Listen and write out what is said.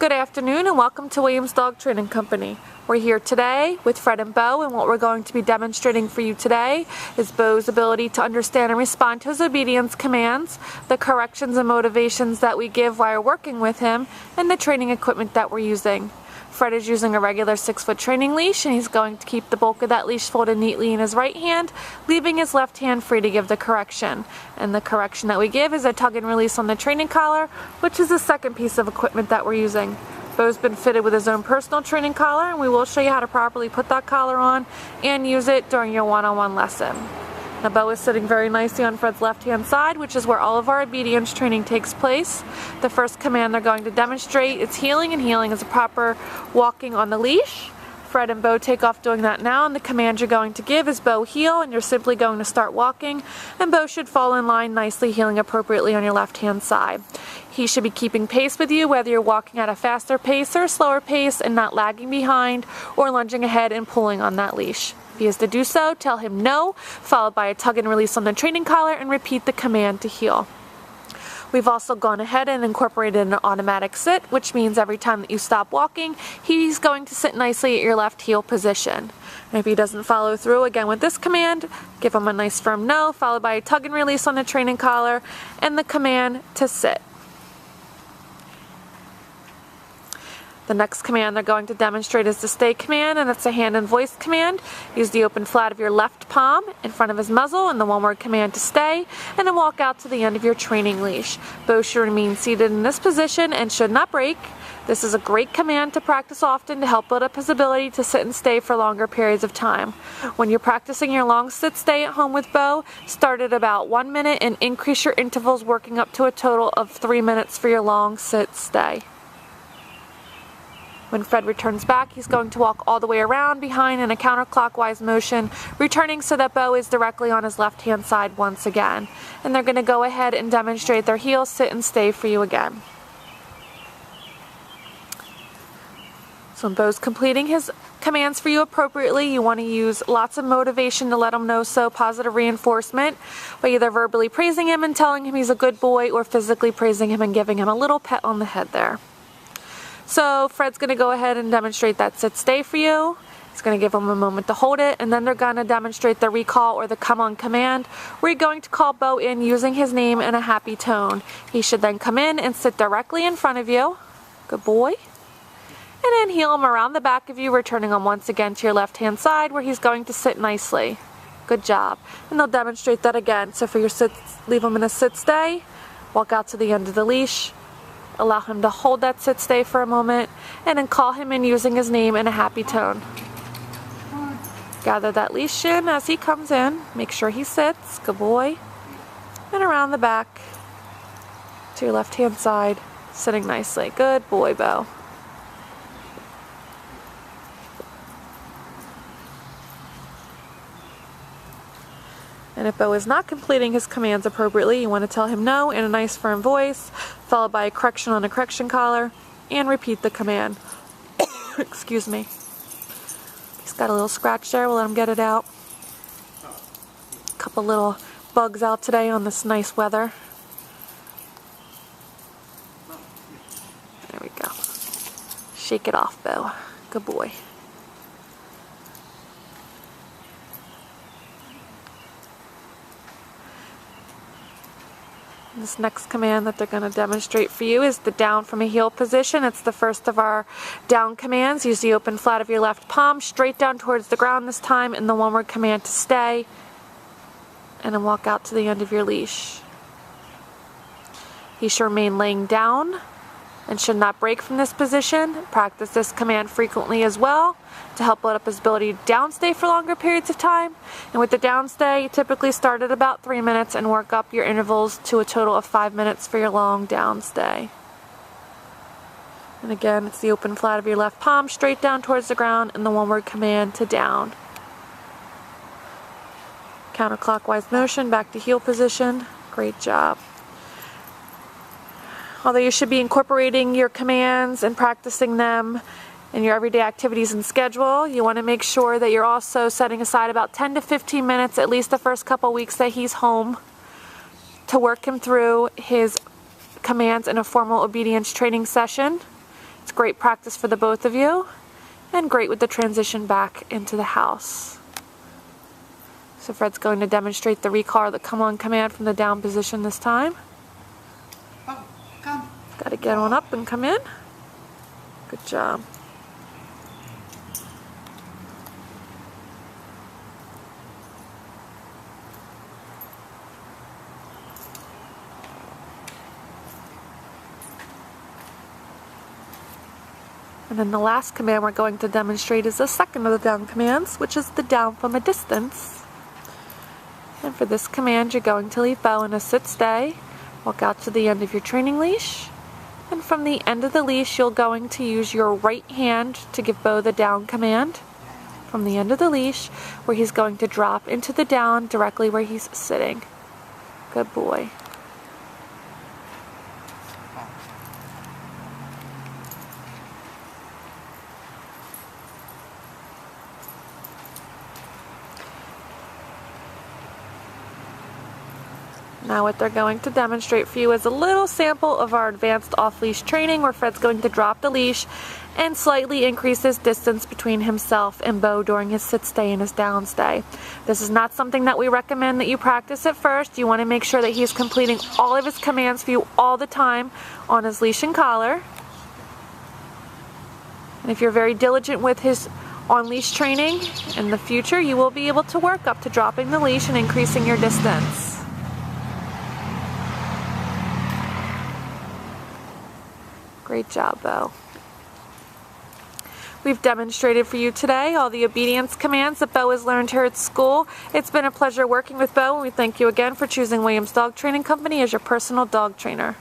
Good afternoon and welcome to Williams Dog Training Company. We're here today with Fred and Bo, and what we're going to be demonstrating for you today is Bo's ability to understand and respond to his obedience commands, the corrections and motivations that we give while working with him, and the training equipment that we're using. Fred is using a regular 6-foot training leash, and he's going to keep the bulk of that leash folded neatly in his right hand, leaving his left hand free to give the correction. And the correction that we give is a tug and release on the training collar, which is the second piece of equipment that we're using. Bo's been fitted with his own personal training collar, and we will show you how to properly put that collar on and use it during your one-on-one lesson. Now Bo is sitting very nicely on Fred's left-hand side, which is where all of our obedience training takes place. The first command they're going to demonstrate is heeling, and heeling is a proper walking on the leash. Fred and Bo take off doing that now, and the command you're going to give is Bo heel, and you're simply going to start walking, and Bo should fall in line nicely, heeling appropriately on your left-hand side. He should be keeping pace with you, whether you're walking at a faster pace or a slower pace, and not lagging behind or lunging ahead and pulling on that leash. If he is to do so, tell him no, followed by a tug and release on the training collar, and repeat the command to heel. We've also gone ahead and incorporated an automatic sit, which means every time that you stop walking, he's going to sit nicely at your left heel position. And if he doesn't follow through again with this command, give him a nice firm no, followed by a tug and release on the training collar, and the command to sit. The next command they're going to demonstrate is the stay command, and it's a hand and voice command. Use the open flat of your left palm in front of his muzzle and the one-word command to stay, and then walk out to the end of your training leash. Bo should remain seated in this position and should not break. This is a great command to practice often to help build up his ability to sit and stay for longer periods of time. When you're practicing your long sit-stay at home with Bo, start at about 1 minute and increase your intervals, working up to a total of 3 minutes for your long sit-stay. When Fred returns back, he's going to walk all the way around behind in a counterclockwise motion, returning so that Bo is directly on his left-hand side once again. And they're going to go ahead and demonstrate their heel, sit, and stay for you again. So when Bo's completing his commands for you appropriately, you want to use lots of motivation to let him know so, positive reinforcement, by either verbally praising him and telling him he's a good boy, or physically praising him and giving him a little pet on the head there. So Fred's going to go ahead and demonstrate that sit-stay for you. He's going to give him a moment to hold it, and then they're going to demonstrate the recall or the come-on command, where you're going to call Bo in using his name in a happy tone. He should then come in and sit directly in front of you. Good boy. And then heel him around the back of you, returning him once again to your left-hand side, where he's going to sit nicely. Good job. And they'll demonstrate that again. So for your sit, leave him in a sit-stay, walk out to the end of the leash, allow him to hold that sit-stay for a moment, and then call him in using his name in a happy tone. Gather that leash in as he comes in. Make sure he sits. Good boy. And around the back to your left-hand side, sitting nicely. Good boy, Bo. And if Bo is not completing his commands appropriately, you want to tell him no in a nice firm voice, followed by a correction on a correction collar, and repeat the command. Excuse me. He's got a little scratch there. We'll let him get it out. A couple little bugs out today on this nice weather. There we go. Shake it off, Bo. Good boy. This next command that they're going to demonstrate for you is the down from a heel position. It's the first of our down commands. Use the open flat of your left palm straight down towards the ground this time, and the one-word command to stay, and then walk out to the end of your leash. He should remain laying down and should not break from this position. Practice this command frequently as well to help build up his ability to downstay for longer periods of time. And with the downstay, you typically start at about 3 minutes and work up your intervals to a total of 5 minutes for your long downstay. And again, it's the open flat of your left palm straight down towards the ground, and the one-word command to down. Counterclockwise motion, back to heel position. Great job. Although you should be incorporating your commands and practicing them in your everyday activities and schedule, you want to make sure that you're also setting aside about 10 to 15 minutes, at least the first couple weeks that he's home, to work him through his commands in a formal obedience training session. It's great practice for the both of you and great with the transition back into the house. So Fred's going to demonstrate the recall or the come on command from the down position this time. Oh, come. Got to get on up and come in. Good job. And then the last command we're going to demonstrate is the second of the down commands, which is the down from a distance. And for this command, you're going to leave Bo in a sit-stay, walk out to the end of your training leash, and from the end of the leash, you're going to use your right hand to give Bo the down command from the end of the leash, where he's going to drop into the down directly where he's sitting. Good boy. Now what they're going to demonstrate for you is a little sample of our advanced off-leash training where Fred's going to drop the leash and slightly increase his distance between himself and Bo during his sit-stay and his down-stay. This is not something that we recommend that you practice at first. You want to make sure that he's completing all of his commands for you all the time on his leash and collar. And if you're very diligent with his on-leash training in the future, you will be able to work up to dropping the leash and increasing your distance. Great job, Bo. We've demonstrated for you today all the obedience commands that Bo has learned here at school. It's been a pleasure working with Bo, and we thank you again for choosing Williams Dog Training Company as your personal dog trainer.